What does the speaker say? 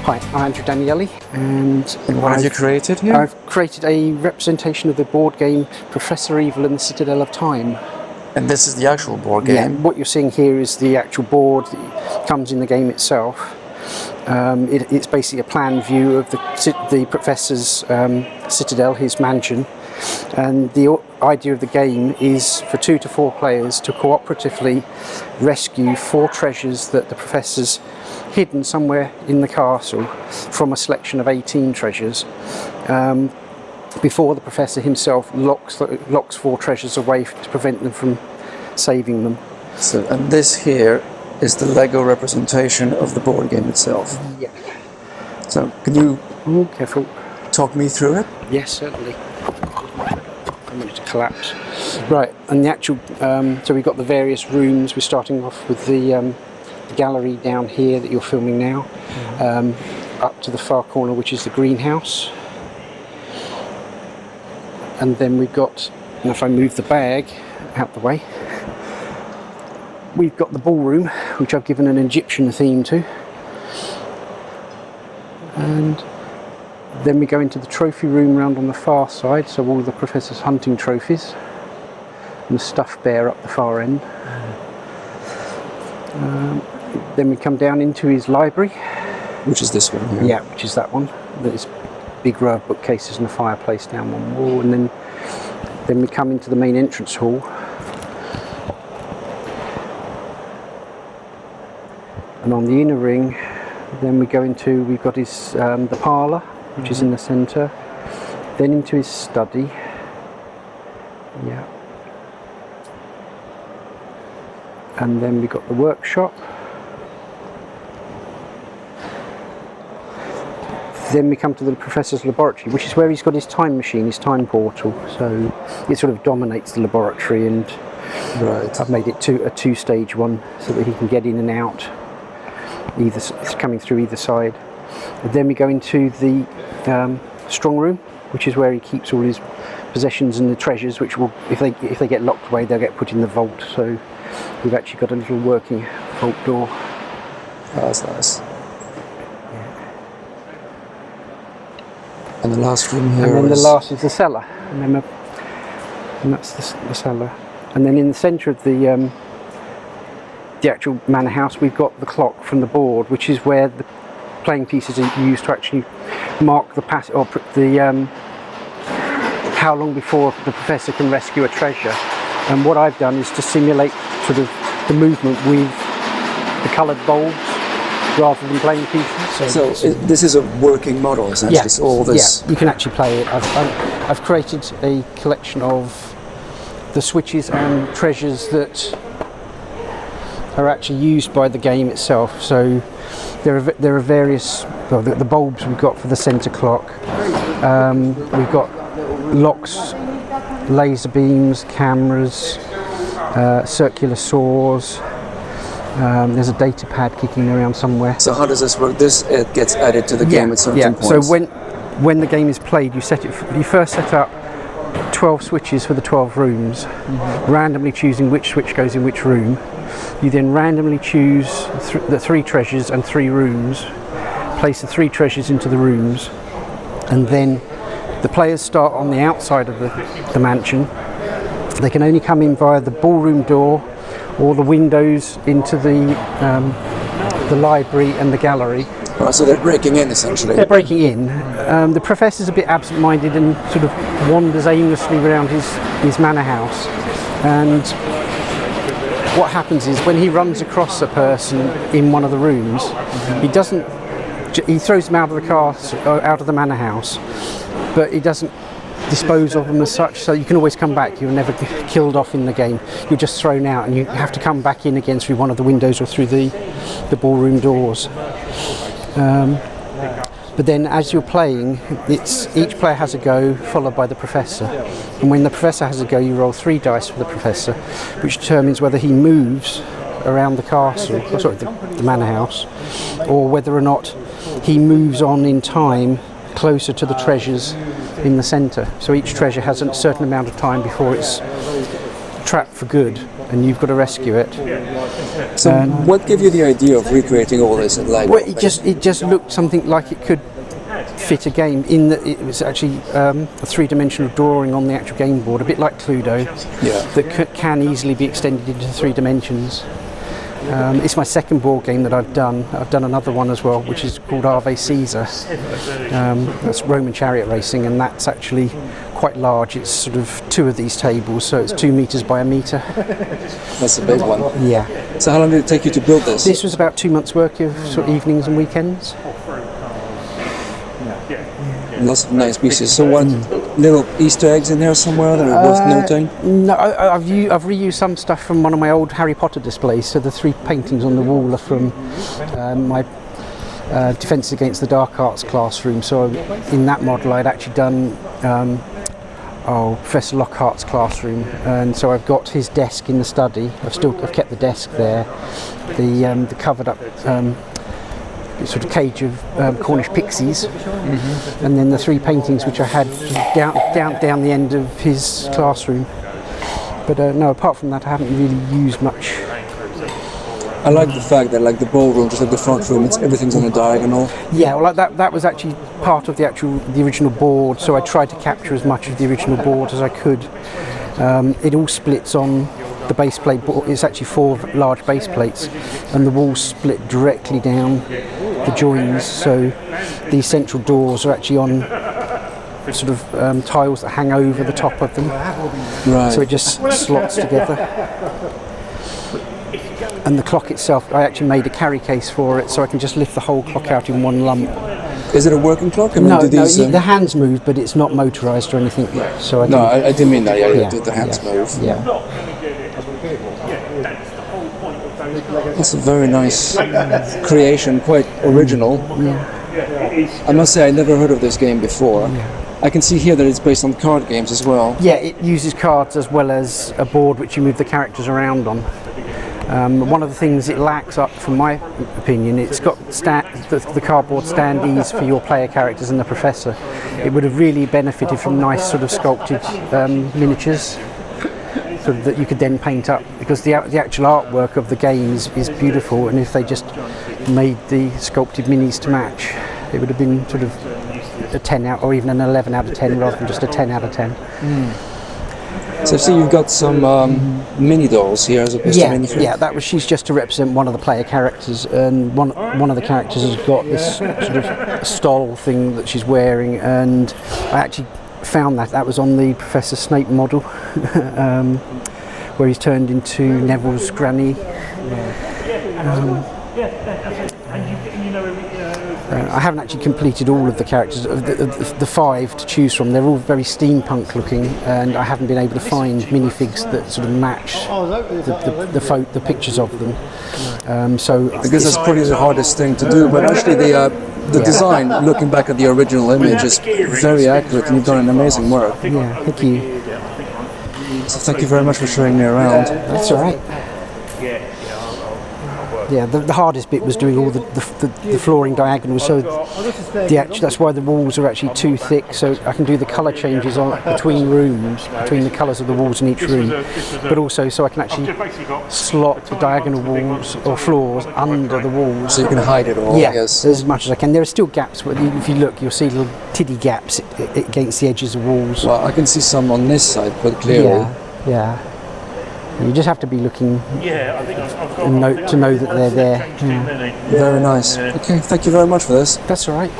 Hi, I'm Andrew Danieli, and what have you created here? I've created a representation of the board game Professor Evil and the Citadel of Time. And this is the actual board game? Yeah, what you're seeing here is the actual board that comes in the game itself. It's basically a plan view of the Professor's citadel, his mansion. And the idea of the game is for 2 to 4 players to cooperatively rescue 4 treasures that the Professor's hidden somewhere in the castle from a selection of 18 treasures before the Professor himself locks 4 treasures away to prevent them from saving them. So, and this here is the Lego representation of the board game itself. Yeah. So can you careful. Talk me through it? Yes, certainly. I want it to collapse. Right, and the actual, so we've got the various rooms. We're starting off with the gallery down here that you're filming now, up to the far corner, which is the greenhouse. And then we've got, and if I move the bag out the way, we've got the ballroom, which I've given an Egyptian theme to. And then we go into the trophy room round on the far side, so all of the Professor's hunting trophies, and the stuffed bear up the far end. Then we come down into his library. Which is this one here? Yeah, which is that one. There's big row of bookcases and a fireplace down one wall, and then we come into the main entrance hall. And on the inner ring, then we go into, we've got his the parlour, which is in the centre, then into his study. Yeah. And then we've got the workshop. Then we come to the Professor's laboratory, which is where he's got his time machine, his time portal. So it sort of dominates the laboratory, and I've made it a 2-stage one so that he can get in and out. It's coming through either side. And then we go into the strong room, which is where he keeps all his possessions and the treasures, which will, if they get locked away, they'll get put in the vault. So we've actually got a little working vault door. Oh, that's nice. And the last room here. And then the last is the cellar, and that's the cellar. And then in the centre of the actual manor house, we've got the clock from the board, which is where the playing pieces are used to actually mark the how long before the Professor can rescue a treasure. And what I've done is to simulate sort of the movement with the coloured bulbs rather than playing pieces. So this is a working model, essentially. Yes, all this. Yeah, you can actually play it. I've created a collection of the switches and treasures that are actually used by the game itself. So there are various, well, the bulbs we've got for the centre clock. We've got locks, laser beams, cameras, circular saws. There's a data pad kicking around somewhere. So how does this work? It gets added to the game at certain points. So when the game is played, you first set up 12 switches for the 12 rooms, randomly choosing which switch goes in which room. You then randomly choose the 3 treasures and 3 rooms, place the 3 treasures into the rooms, and then the players start on the outside of the mansion. They can only come in via the ballroom door or the windows into the library and the gallery. Oh, so they're breaking in, essentially. They're breaking in. The Professor's a bit absent-minded and sort of wanders aimlessly around his manor house. And what happens is when he runs across a person in one of the rooms, he throws them out of the castle, out of the manor house, but he doesn't dispose of them as such, so you can always come back. You're never killed off in the game. You're just thrown out, and you have to come back in again through one of the windows or through the ballroom doors. But then as you're playing, each player has a go, followed by the Professor. And when the Professor has a go, you roll 3 dice for the Professor, which determines whether he moves around the castle, the manor house, or whether or not he moves on in time closer to the treasures in the centre. So each treasure has a certain amount of time before it's trapped for good, and you've got to rescue it. So, what gave you the idea of recreating all this in Lego? Well, it just looked something like it could fit a game. In that it was actually a three-dimensional drawing on the actual game board, a bit like Cluedo, that can easily be extended into 3 dimensions. It's my second board game that I've done. I've done another one as well, which is called Ave Caesar. That's Roman chariot racing, and that's actually quite large. It's sort of 2 of these tables, so it's 2 meters by a meter. That's a big one. Yeah. So how long did it take you to build this? This was about 2 months' work of sort of evenings and weekends. Lots of nice pieces. So what little Easter eggs in there somewhere that are worth noting? No, I've reused some stuff from one of my old Harry Potter displays. So the 3 paintings on the wall are from my Defence Against the Dark Arts classroom. So in that model I'd actually done Professor Lockhart's classroom, and so I've got his desk in the study. I've kept the desk there. The covered up sort of cage of Cornish pixies, and then the 3 paintings which I had down the end of his classroom. But no, apart from that, I haven't really used much. I like the fact that, like the ballroom, just like the front room, everything's on a diagonal. Yeah, well, that was actually part of the original board. So I tried to capture as much of the original board as I could. It all splits on the base plate board. It's actually 4 large base plates, and the walls split directly down the joins. So these central doors are actually on sort of tiles that hang over the top of them. Right. So it just slots together. And the clock itself, I actually made a carry case for it, so I can just lift the whole clock out in one lump. Is it a working clock? I mean, No, the hands move, but it's not motorised or anything. So I didn't mean that. Yeah, the hands move. Yeah. That's a very nice creation, quite original. Yeah. I must say, I never heard of this game before. I can see here that it's based on card games as well. Yeah, it uses cards as well as a board which you move the characters around on. One of the things it lacks, up, from my opinion, it's got the cardboard standees for your player characters and the professor. It would have really benefited from nice sort of sculpted miniatures, sort of that you could then paint up, because the actual artwork of the game is beautiful, and if they just made the sculpted minis to match, it would have been sort of a 10 out, or even an 11 out of 10 rather than just a 10 out of 10. So I see you've got some mini dolls here as opposed to miniatures. Yeah, she's just to represent one of the player characters, and one of the characters has got this sort of stole thing that she's wearing, and I actually found that was on the Professor Snape model, where he's turned into Neville's granny. I haven't actually completed all of the characters, of the 5 to choose from. They're all very steampunk looking, and I haven't been able to find minifigs that sort of match the pictures of them. So I guess that's probably the hardest thing to do, but actually the design, looking back at the original image, is very accurate, and you've done an amazing work. Yeah, thank you. So thank you very much for showing me around. That's all right. Yeah, the hardest bit was doing all the flooring diagonals, so that's why the walls are actually too thick, so I can do the colour changes between rooms, between the colours of the walls in each room, but also so I can actually slot the diagonal walls or floors under the walls. So you can hide it all, yes. As much as I can. There are still gaps, but if you look, you'll see little tiddy gaps against the edges of walls. Well, I can see some on this side quite clearly. Yeah. You just have to be looking to know that they're there. Very nice. Okay, thank you very much for this. That's all right.